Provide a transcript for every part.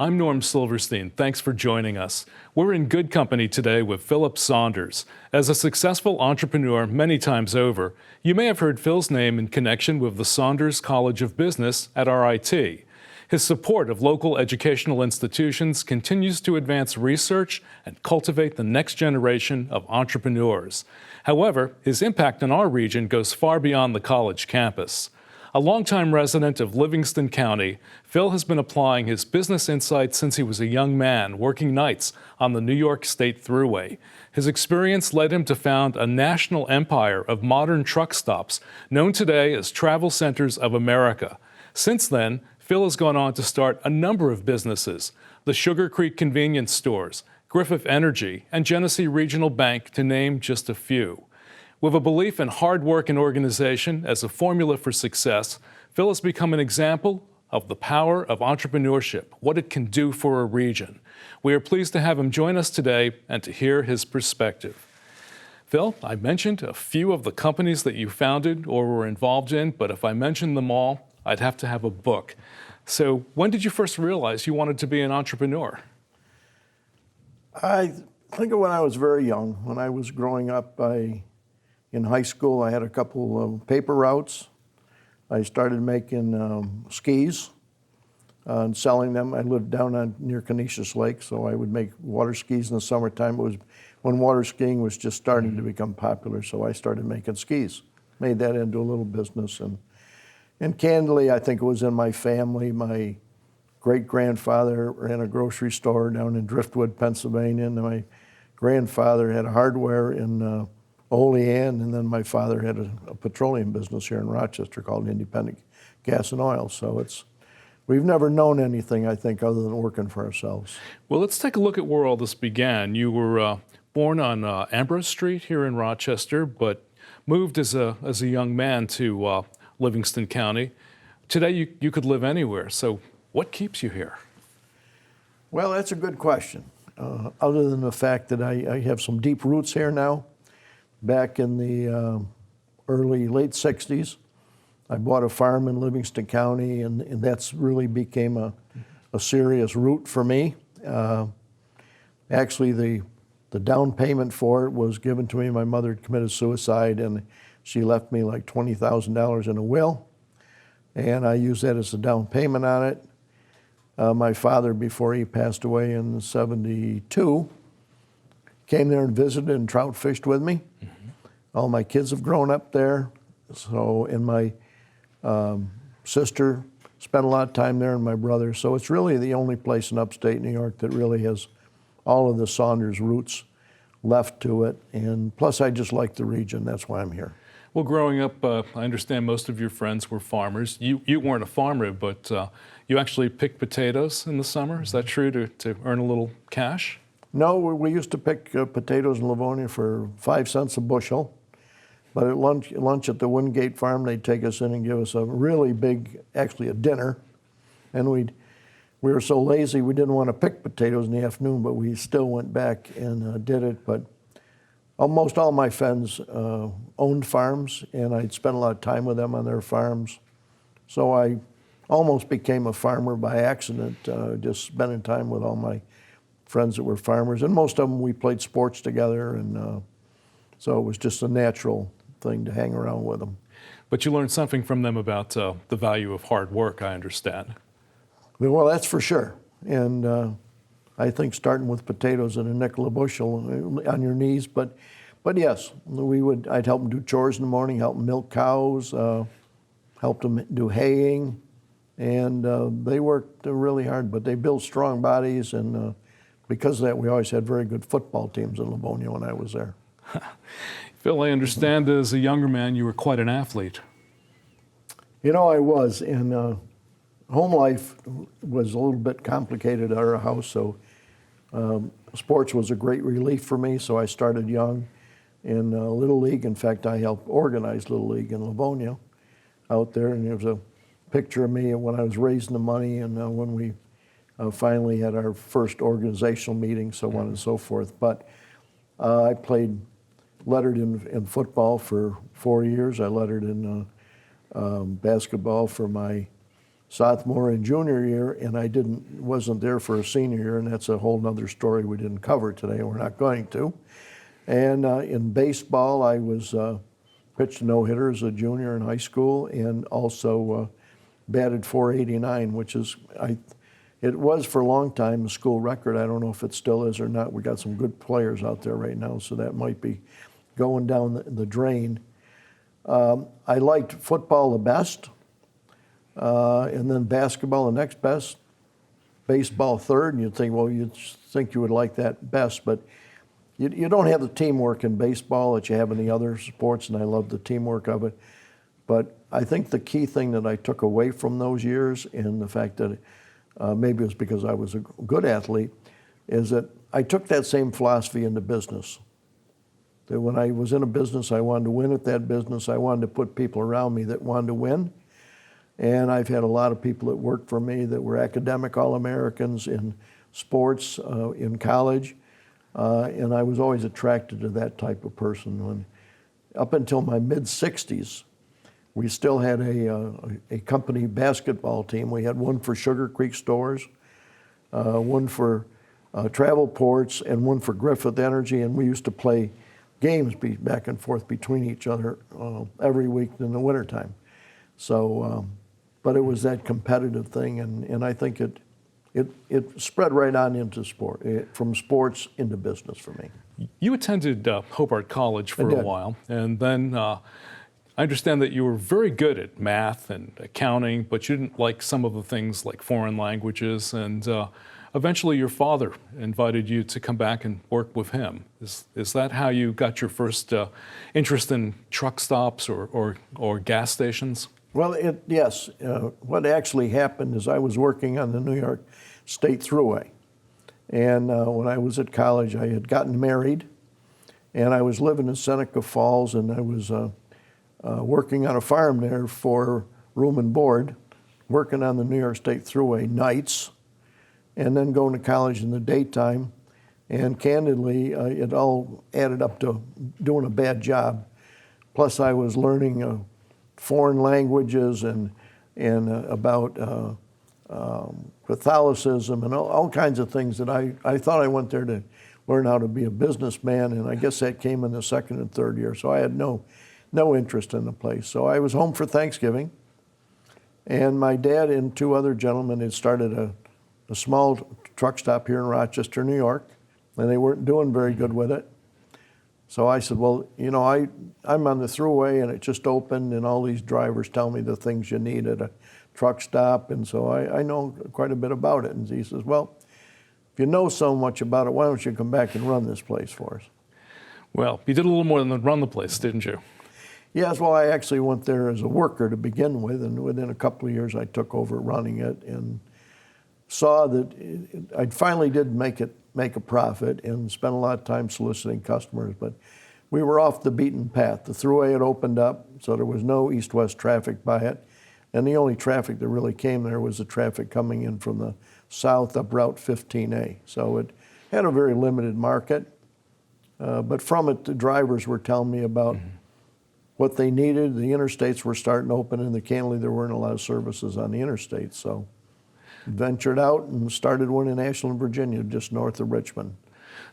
I'm Norm Silverstein. Thanks for joining us. We're in good company today with Philip Saunders. As a successful entrepreneur many times over, you may have heard Phil's name in connection with the Saunders College of Business at RIT. His support of local educational institutions continues to advance research and cultivate the next generation of entrepreneurs. However, his impact in our region goes far beyond the college campus. A longtime resident of Livingston County, Phil has been applying his business insights since he was a young man working nights on the New York State Thruway. His experience led him to found a national empire of modern truck stops known today as Travel Centers of America. Since then, Phil has gone on to start a number of businesses, the Sugar Creek Convenience Stores, Griffith Energy, and Genesee Regional Bank, to name just a few. With a belief in hard work and organization as a formula for success, Phil has become an example of the power of entrepreneurship, what it can do for a region. We are pleased to have him join us today and to hear his perspective. Phil, I mentioned a few of the companies that you founded or were involved in, but if I mentioned them all, I'd have to have a book. So when did you first realize you wanted to be an entrepreneur? I think of when I was very young. When I was growing up, in high school, I had a couple of paper routes. I started making skis and selling them. I lived down near Canisius Lake, so I would make water skis in the summertime. It was when water skiing was just starting to become popular, so I started making skis. Made that into a little business. And candidly, I think it was in my family. My great-grandfather ran a grocery store down in Driftwood, Pennsylvania, and my grandfather had a hardware in Olean, and then my father had a petroleum business here in Rochester called Independent Gas and Oil. So we've never known anything, I think, other than working for ourselves. Well, let's take a look at where all this began. You were born on Ambrose Street here in Rochester, but moved as a young man to Livingston County. Today, you could live anywhere. So what keeps you here? Well, that's a good question. Other than the fact that I have some deep roots here now. Back in the late 60s, I bought a farm in Livingston County, and that's really became a serious root for me. Actually, the down payment for it was given to me. My mother had committed suicide, and she left me like $20,000 in a will, and I used that as a down payment on it. My father, before he passed away in '72, came there and visited and trout fished with me. Mm-hmm. All my kids have grown up there, and my sister spent a lot of time there, and my brother. So it's really the only place in upstate New York that really has all of the Saunders roots left to it. And plus, I just like the region. That's why I'm here. Well, growing up, I understand most of your friends were farmers. You weren't a farmer, but you actually picked potatoes in the summer. Is that true, to earn a little cash? No, we used to pick potatoes in Livonia for 5 cents a bushel. But at lunch at the Wingate Farm, they'd take us in and give us a really big, actually a dinner. And we were so lazy we didn't want to pick potatoes in the afternoon, but we still went back and did it. But almost all my friends owned farms, and I'd spent a lot of time with them on their farms. So I almost became a farmer by accident, just spending time with all my friends that were farmers. And most of them, we played sports together, and so it was just a natural thing to hang around with them. But you learned something from them about the value of hard work, I understand. Well, that's for sure. And I think starting with potatoes and a nickel a bushel on your knees, but yes, I'd help them do chores in the morning, help them milk cows, help them do haying, and they worked really hard, but they built strong bodies, and because of that, we always had very good football teams in Livonia when I was there. Phil, I understand as a younger man you were quite an athlete. You know, I was, and home life was a little bit complicated at our house, so sports was a great relief for me, so I started young in Little League. In fact, I helped organize Little League in Livonia out there, and there was a picture of me when I was raising the money and when we finally had our first organizational meeting, so on and so forth. But I played lettered in football for 4 years. I lettered in basketball for my sophomore and junior year, and I wasn't there for a senior year, and that's a whole nother story we didn't cover today. We're not going to. And in baseball, I was pitched a no-hitter as a junior in high school, and also batted .489, which is it was for a long time a school record. I don't know if it still is or not. We got some good players out there right now, so that might be going down the drain. I liked football the best, and then basketball the next best, baseball third, and you'd think, well, you'd think you would like that best, but you don't have the teamwork in baseball that you have in the other sports, and I love the teamwork of it. But I think the key thing that I took away from those years, and the fact that maybe it was because I was a good athlete, is that I took that same philosophy into business. That when I was in a business, I wanted to win at that business. I wanted to put people around me that wanted to win. And I've had a lot of people that worked for me that were academic All-Americans in sports, in college. And I was always attracted to that type of person. Up until my mid-60s, we still had a company basketball team. We had one for Sugar Creek Stores, one for Travelports, and one for Griffith Energy, and we used to play games back and forth between each other every week in the wintertime. So, but it was that competitive thing, and I think it spread right on into sport, from sports into business for me. You attended Hobart College for a while, and then I understand that you were very good at math and accounting, but you didn't like some of the things like foreign languages, and eventually your father invited you to come back and work with him. Is that how you got your first interest in truck stops or gas stations? Well, yes. What actually happened is I was working on the New York State Thruway, and when I was at college, I had gotten married, and I was living in Seneca Falls, and I was working on a farm there for room and board, working on the New York State Thruway nights, and then going to college in the daytime. And candidly, it all added up to doing a bad job. Plus, I was learning foreign languages and about Catholicism and all kinds of things that I thought I went there to learn how to be a businessman, and I guess that came in the second and third year. So I had no interest in the place. So I was home for Thanksgiving, and my dad and two other gentlemen had started a small truck stop here in Rochester, New York, and they weren't doing very good with it. So I said, well, you know, I'm on the Thruway, and it just opened, and all these drivers tell me the things you need at a truck stop, and so I know quite a bit about it. And he says, well, if you know so much about it, why don't you come back and run this place for us? Well, you did a little more than run the place, didn't you? Yes, well, I actually went there as a worker to begin with, and within a couple of years I took over running it and saw that I finally did make a profit and spent a lot of time soliciting customers, but we were off the beaten path. The Thruway had opened up, so there was no east-west traffic by it, and the only traffic that really came there was the traffic coming in from the south up Route 15A. So it had a very limited market, but from it the drivers were telling me about what they needed. The interstates were starting to open, and candidly there weren't a lot of services on the interstates, so ventured out and started one in Ashland, Virginia, just north of Richmond.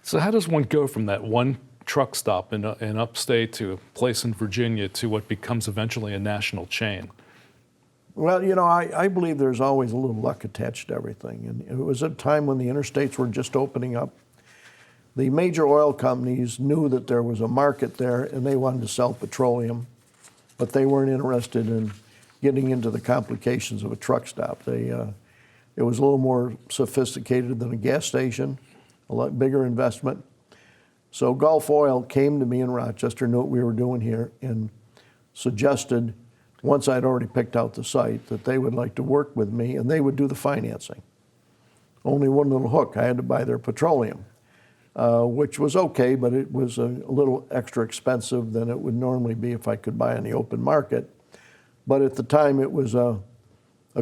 So how does one go from that one truck stop in upstate to a place in Virginia to what becomes eventually a national chain? Well, you know, I believe there's always a little luck attached to everything. And it was a time when the interstates were just opening up. The major oil companies knew that there was a market there, and they wanted to sell petroleum, but they weren't interested in getting into the complications of a truck stop. It was a little more sophisticated than a gas station, a lot bigger investment. So Gulf Oil came to me in Rochester, knew what we were doing here, and suggested, once I'd already picked out the site, that they would like to work with me, and they would do the financing. Only one little hook, I had to buy their petroleum, which was okay, but it was a little extra expensive than it would normally be if I could buy on the open market. But at the time, it was a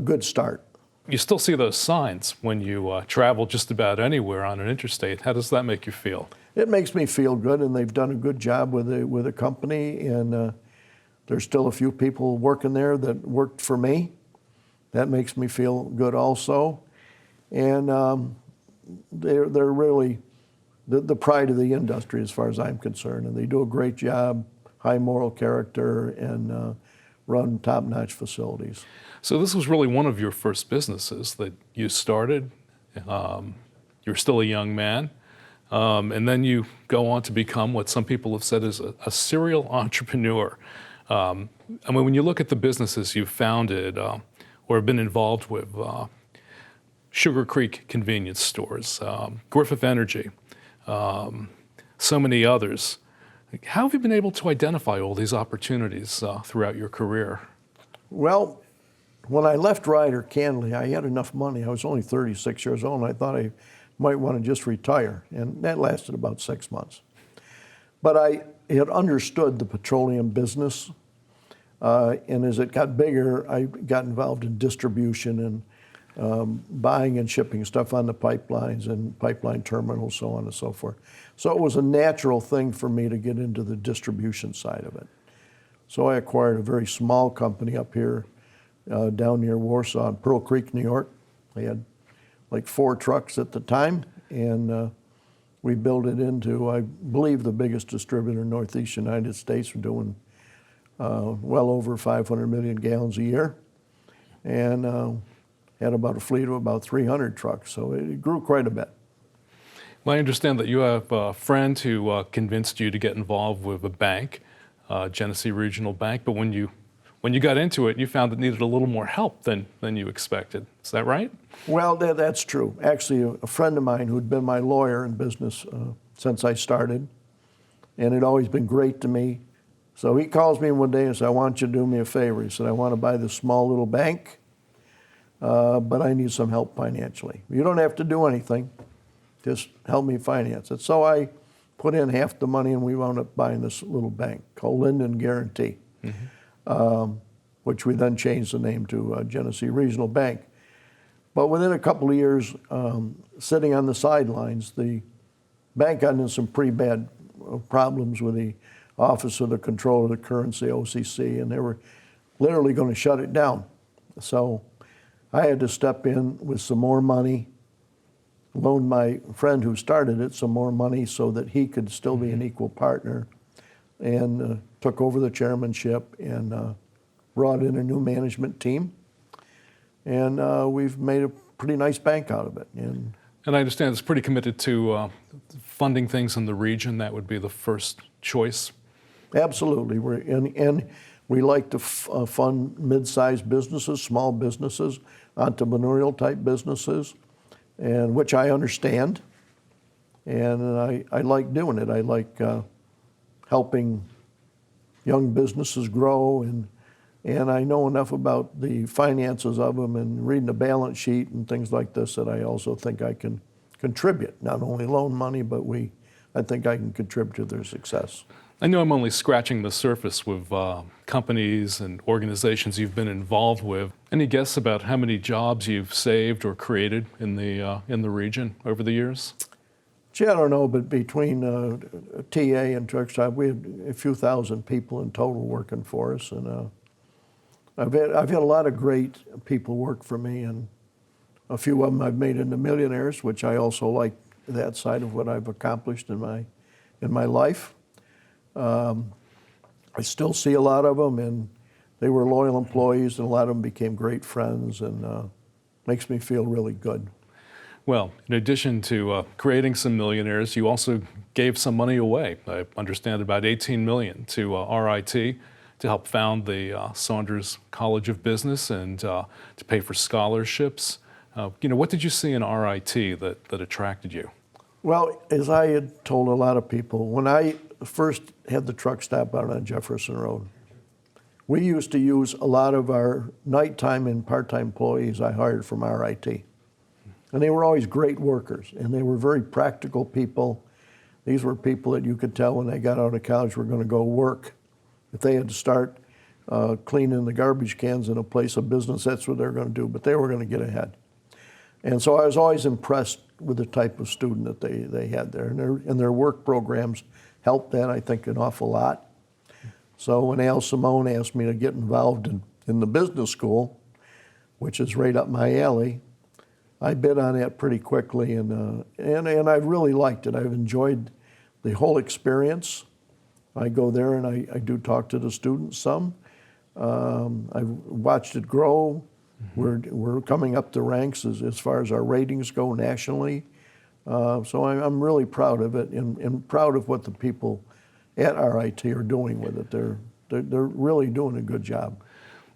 good start. You still see those signs when you travel just about anywhere on an interstate. How does that make you feel? It makes me feel good, and they've done a good job with a company, and there's still a few people working there that worked for me, that makes me feel good also. And they're really the pride of the industry as far as I'm concerned. And they do a great job, high moral character, and run top-notch facilities. So this was really one of your first businesses that you started. You're still a young man. And then you go on to become what some people have said is a serial entrepreneur. I mean, when you look at the businesses you've founded or have been involved with, Sugar Creek convenience stores, Griffith Energy, so many others, how have you been able to identify all these opportunities throughout your career? Well, when I left Ryder, candidly, I had enough money. I was only 36 years old, and I thought I might want to just retire, and that lasted about 6 months. But I had understood the petroleum business, and as it got bigger, I got involved in distribution and buying and shipping stuff on the pipelines and pipeline terminals, so on and so forth. So it was a natural thing for me to get into the distribution side of it. So I acquired a very small company up here down near Warsaw in Pearl Creek, New York. I had like 4 trucks at the time, and we built it into, I believe, the biggest distributor in Northeast United States. We're doing well over 500 million gallons a year, and had about a fleet of about 300 trucks, so it grew quite a bit. Well, I understand that you have a friend who convinced you to get involved with a bank, Genesee Regional Bank, but when you got into it, you found it needed a little more help than you expected. Is that right? Well, that's true. Actually, a friend of mine who'd been my lawyer in business since I started, and had always been great to me. So he calls me one day and says, I want you to do me a favor. He said, I want to buy this small little bank, but I need some help financially. You don't have to do anything. Just help me finance it. So I put in half the money, and we wound up buying this little bank called Linden Guarantee, which we then changed the name to Genesee Regional Bank. But within a couple of years, sitting on the sidelines, the bank got into some pretty bad problems with the Office of the Control of the Currency, OCC, and they were literally going to shut it down. So I had to step in with some more money, loaned my friend who started it some more money so that he could still be an equal partner, and took over the chairmanship and brought in a new management team. And we've made a pretty nice bank out of it. And I understand it's pretty committed to funding things in the region. That would be the first choice. Absolutely. And we like to fund mid-sized businesses, small businesses, entrepreneurial type businesses, and which I understand. And I like doing it. I like helping young businesses grow, and I know enough about the finances of them and reading the balance sheet and things like this that I also think I can contribute, not only loan money, but I think I can contribute to their success. I know I'm only scratching the surface with companies and organizations you've been involved with. Any guess about how many jobs you've saved or created in the region over the years? Gee, I don't know, but between TA and truck stop, we had a few thousand people in total working for us, and I've had a lot of great people work for me, and a few of them I've made into millionaires, which I also like that side of what I've accomplished in my life. I still see a lot of them, and they were loyal employees, and a lot of them became great friends, and makes me feel really good. Well, in addition to creating some millionaires, you also gave some money away. I understand about $18 million to RIT to help found the Saunders College of Business and to pay for scholarships. What did you see in RIT that attracted you? Well, as I had told a lot of people, when I first had the truck stop out on Jefferson Road, we used to use a lot of our nighttime and part-time employees I hired from RIT. And they were always great workers, and they were very practical people. These were people that you could tell when they got out of college were going to go work. If they had to start cleaning the garbage cans in a place of business, that's what they were going to do, but they were going to get ahead. And so I was always impressed with the type of student that they had there. And their work programs helped that, I think, an awful lot. So when Al Simone asked me to get involved in the business school, which is right up my alley. I bid on that pretty quickly, and I've really liked it. I've enjoyed the whole experience. I go there and I do talk to the students some. I've watched it grow. We're coming up the ranks as far as our ratings go nationally. So I'm really proud of it and proud of what the people at RIT are doing with it. They're really doing a good job.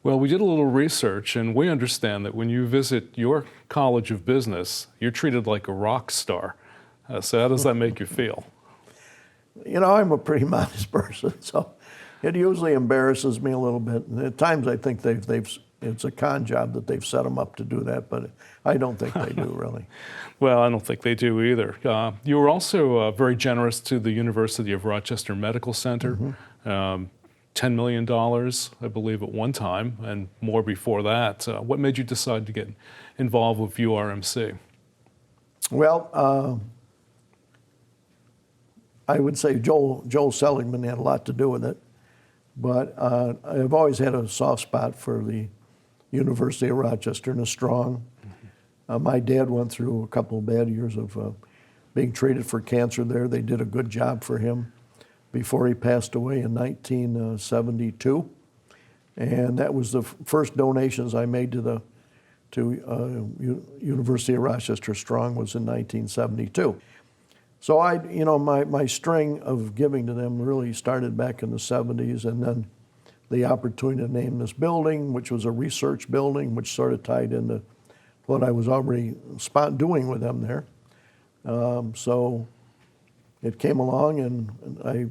Well, we did a little research, and we understand that when you visit your College of Business, you're treated like a rock star. So how does that make you feel? You know, I'm a pretty modest person, so it usually embarrasses me a little bit. And at times I think it's a con job that they've set them up to do that, but I don't think they do, really. Well, I don't think they do either. You were also very generous to the University of Rochester Medical Center. $10 million, I believe, at one time, and more before that. What made you decide to get involved with URMC? Well, I would say Joel Seligman had a lot to do with it, but I've always had a soft spot for the University of Rochester and a strong. My dad went through a couple of bad years of being treated for cancer there. They did a good job for him before he passed away in 1972, and that was the first donations I made to University of Rochester Strong was in 1972. So my string of giving to them really started back in the 70s, and then the opportunity to name this building, which was a research building, which sort of tied into what I was already doing with them there. So it came along, and I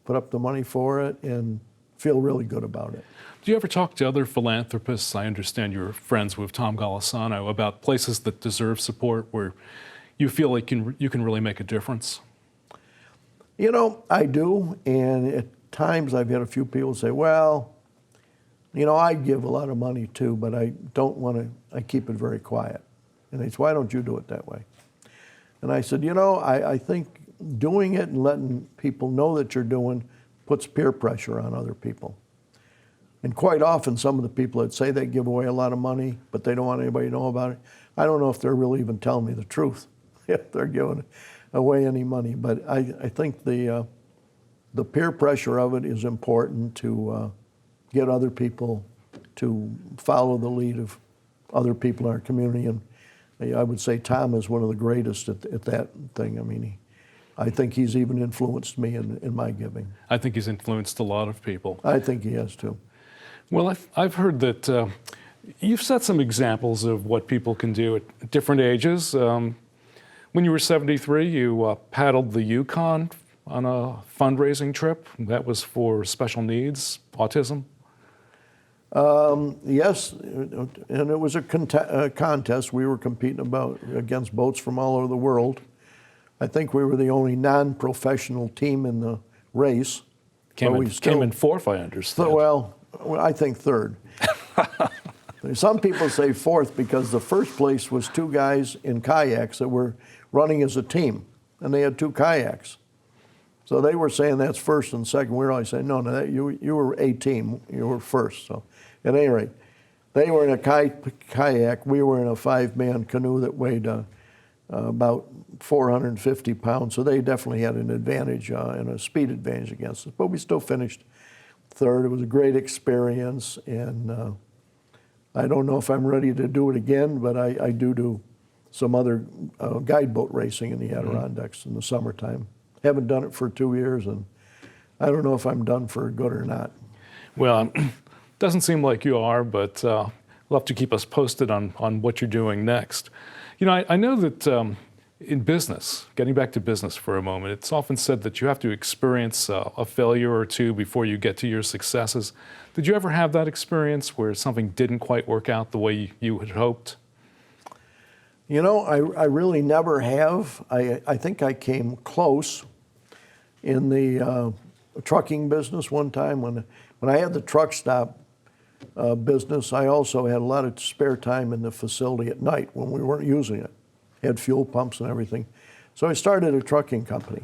put up the money for it and feel really good about it. Do you ever talk to other philanthropists? I understand you're friends with Tom Golisano, about places that deserve support where you feel like you can really make a difference? You know, I do, and at times I've had a few people say, well, you know, I give a lot of money too, but I don't want to, I keep it very quiet. And they say, why don't you do it that way? And I said, you know, I think doing it and letting people know that you're doing puts peer pressure on other people. And quite often some of the people that say they give away a lot of money, but they don't want anybody to know about it, I don't know if they're really even telling me the truth if they're giving away any money. But I think the peer pressure of it is important to get other people to follow the lead of other people in our community. And I would say Tom is one of the greatest at that thing. I mean, I think he's even influenced me in my giving. I think he's influenced a lot of people. I think he has too. Well, I've heard that you've set some examples of what people can do at different ages. When you were 73, you paddled the Yukon on a fundraising trip. That was for special needs, autism. Yes, and it was a contest. We were competing against boats from all over the world. I think we were the only non-professional team in the race. Came in fourth, I understand. Well, I think third. Some people say fourth because the first place was two guys in kayaks that were running as a team, and they had two kayaks. So they were saying that's first and second. We were always saying, no, you were a team. You were first. So at any rate, they were in a kayak. We were in a 5-man canoe that weighed about 450 pounds. So they definitely had an advantage and a speed advantage against us. But we still finished third. It was a great experience. And I don't know if I'm ready to do it again, but I do some other guide boat racing in the Adirondacks in the summertime. Haven't done it for 2 years, and I don't know if I'm done for good or not. Well, doesn't seem like you are, but you'll have to keep us posted on what you're doing next. You know, I know that in business, getting back to business for a moment, it's often said that you have to experience a failure or two before you get to your successes. Did you ever have that experience where something didn't quite work out the way you had hoped? You know, I really never have. I think I came close in the trucking business one time. When I had the truck stop business, I also had a lot of spare time in the facility at night when we weren't using it. Had fuel pumps and everything. So I started a trucking company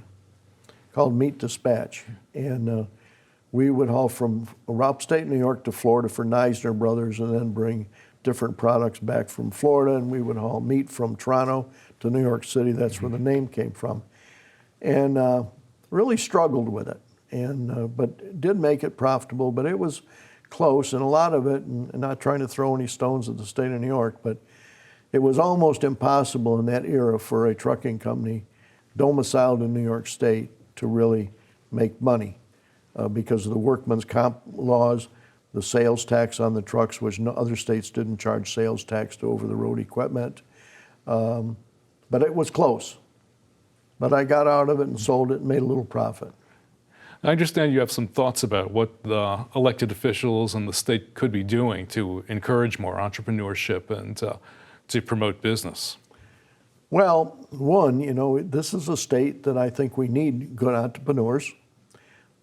called Meat Dispatch. And we would haul from upstate New York to Florida for Neisner Brothers and then bring different products back from Florida, and we would haul meat from Toronto to New York City. That's where the name came from. And really struggled with it, but did make it profitable, but it was close, and a lot of it, and not trying to throw any stones at the state of New York, but it was almost impossible in that era for a trucking company domiciled in New York State to really make money because of the workman's comp laws, the sales tax on the trucks, which no other states didn't charge sales tax to over-the-road equipment. But it was close. But I got out of it and sold it and made a little profit. I understand you have some thoughts about what the elected officials and the state could be doing to encourage more entrepreneurship and to promote business. Well, one, this is a state that I think we need good entrepreneurs.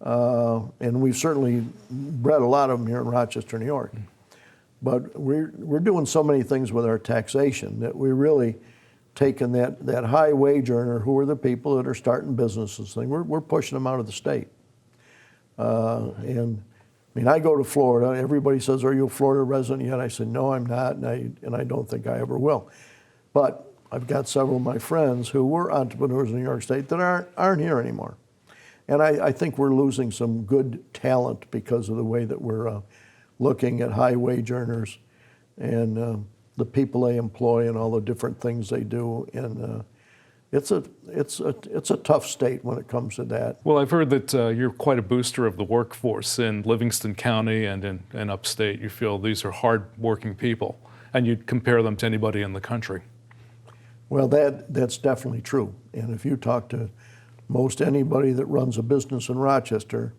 And we've certainly bred a lot of them here in Rochester, New York. But we're doing so many things with our taxation that we really taking that high wage earner, who are the people that are starting businesses, we're pushing them out of the state. And I mean, I go to Florida. Everybody says, "Are you a Florida resident yet?" I said, "No, I'm not, and I don't think I ever will." But I've got several of my friends who were entrepreneurs in New York State that aren't here anymore. And I think we're losing some good talent because of the way that we're looking at high wage earners and the people they employ and all the different things they do. And it's a tough state when it comes to that. Well, I've heard that you're quite a booster of the workforce in Livingston County and in upstate. You feel these are hard-working people, and you'd compare them to anybody in the country. Well, that's definitely true. And if you talk to most anybody that runs a business in Rochester,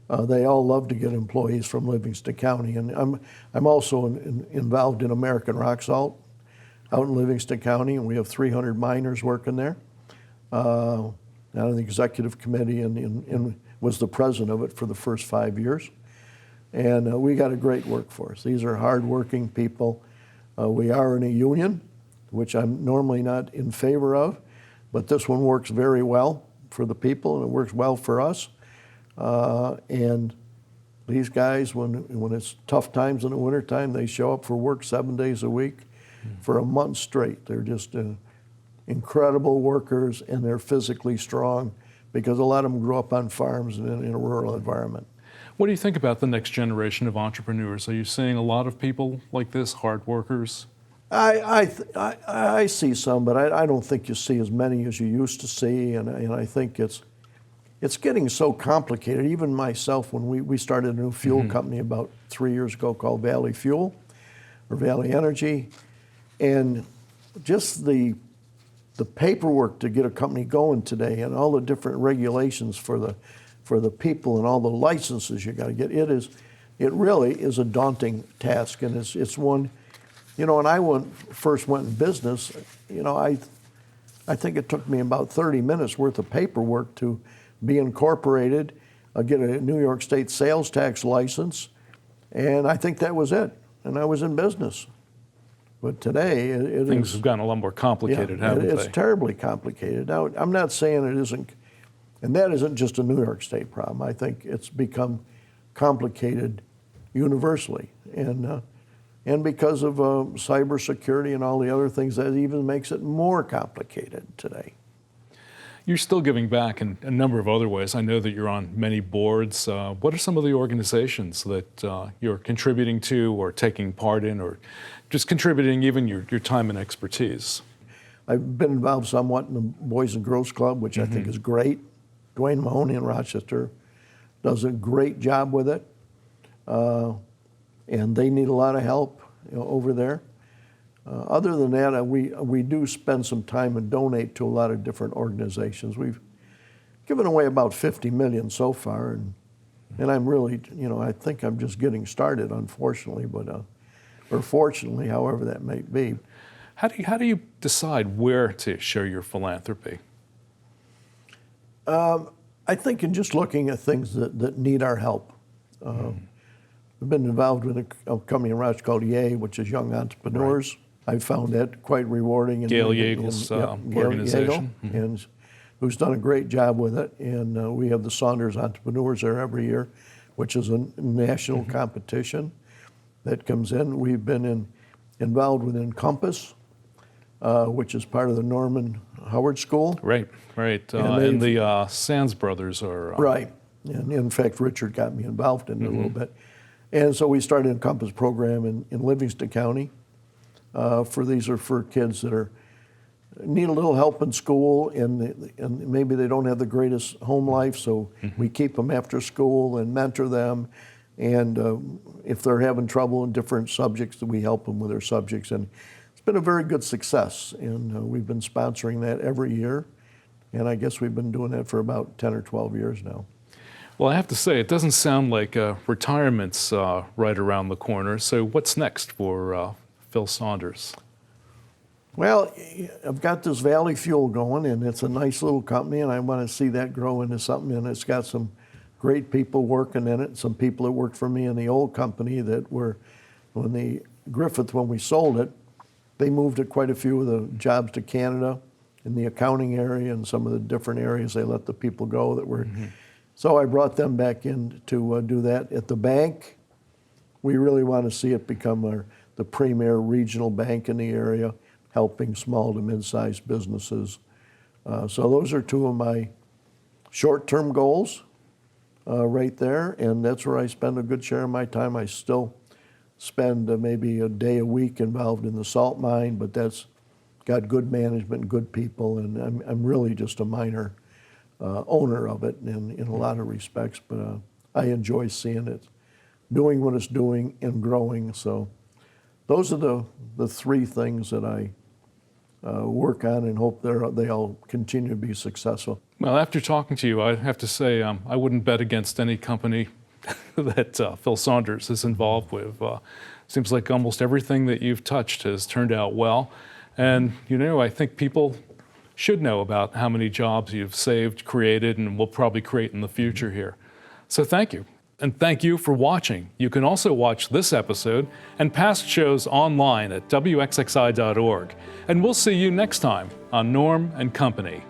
they all love to get employees from Livingston County. And I'm also involved in American Rock Salt out in Livingston County, and we have 300 miners working there. I'm on the executive committee and was the president of it for the first 5 years. And we got a great workforce. These are hardworking people. We are in a union, which I'm normally not in favor of, but this one works very well for the people, and it works well for us. And these guys, when it's tough times in the wintertime, they show up for work 7 days a week for a month straight. They're just incredible workers, and they're physically strong because a lot of them grew up on farms and in a rural environment. What do you think about the next generation of entrepreneurs? Are you seeing a lot of people like this, hard workers? I see some, but I don't think you see as many as you used to see, and I think it's getting so complicated. Even myself, when we started a new fuel company about 3 years ago called Valley Fuel, or Valley Energy, and just the paperwork to get a company going today and all the different regulations for the people and all the licenses you got to get, it really is a daunting task, and it's one. When I first went in business, I think it took me about 30 minutes worth of paperwork to be incorporated, get a New York State sales tax license, and I think that was it. And I was in business. But today, Things have gotten a lot more complicated, haven't they? It's terribly complicated. Now, I'm not saying it isn't, and that isn't just a New York State problem. I think it's become complicated universally. And because of cybersecurity and all the other things, that even makes it more complicated today. You're still giving back in a number of other ways. I know that you're on many boards. What are some of the organizations that you're contributing to or taking part in, or just contributing even your time and expertise? I've been involved somewhat in the Boys and Girls Club, which I think is great. Dwayne Mahoney in Rochester does a great job with it. And they need a lot of help over there. Other than that, we do spend some time and donate to a lot of different organizations. We've given away about $50 million so far, and I'm really, I think I'm just getting started, unfortunately, but or fortunately, however that may be. How do you decide where to share your philanthropy? I think in just looking at things that need our help. I've been involved with a company in Rochester called YEA, which is Young Entrepreneurs. Right. I found that quite rewarding. Gail Yeagle's organization. And who's done a great job with it. And we have the Saunders Entrepreneurs there every year, which is a national competition that comes in. We've been in involved with Encompass, which is part of the Norman Howard School. Right. And the Sands brothers are... Right. And in fact, Richard got me involved in it a little bit. And so we started an Encompass program in Livingston County. These are for kids that need a little help in school, and maybe they don't have the greatest home life, so we keep them after school and mentor them. And if they're having trouble in different subjects, we help them with their subjects. And it's been a very good success. And we've been sponsoring that every year. And I guess we've been doing that for about 10 or 12 years now. Well, I have to say, it doesn't sound like retirement's right around the corner. So what's next for Phil Saunders? Well, I've got this Valley Fuel going, and it's a nice little company, and I want to see that grow into something. And it's got some great people working in it, some people that worked for me in the old company that were, when we sold it, they moved quite a few of the jobs to Canada in the accounting area and some of the different areas. They let the people go that were. So I brought them back in to do that. At the bank, we really want to see it become the premier regional bank in the area, helping small to mid-sized businesses. So those are two of my short-term goals right there, and that's where I spend a good share of my time. I still spend maybe a day a week involved in the salt mine, but that's got good management, good people, and I'm really just a minor owner of it in a lot of respects, but I enjoy seeing it doing what it's doing and growing. So those are the three things that I work on and hope they all continue to be successful. Well, after talking to you, I have to say I wouldn't bet against any company that Phil Saunders is involved with. Seems like almost everything that you've touched has turned out well. And, I think people should know about how many jobs you've saved, created, and will probably create in the future here. So thank you. And thank you for watching. You can also watch this episode and past shows online at WXXI.org. And we'll see you next time on Norm and Company.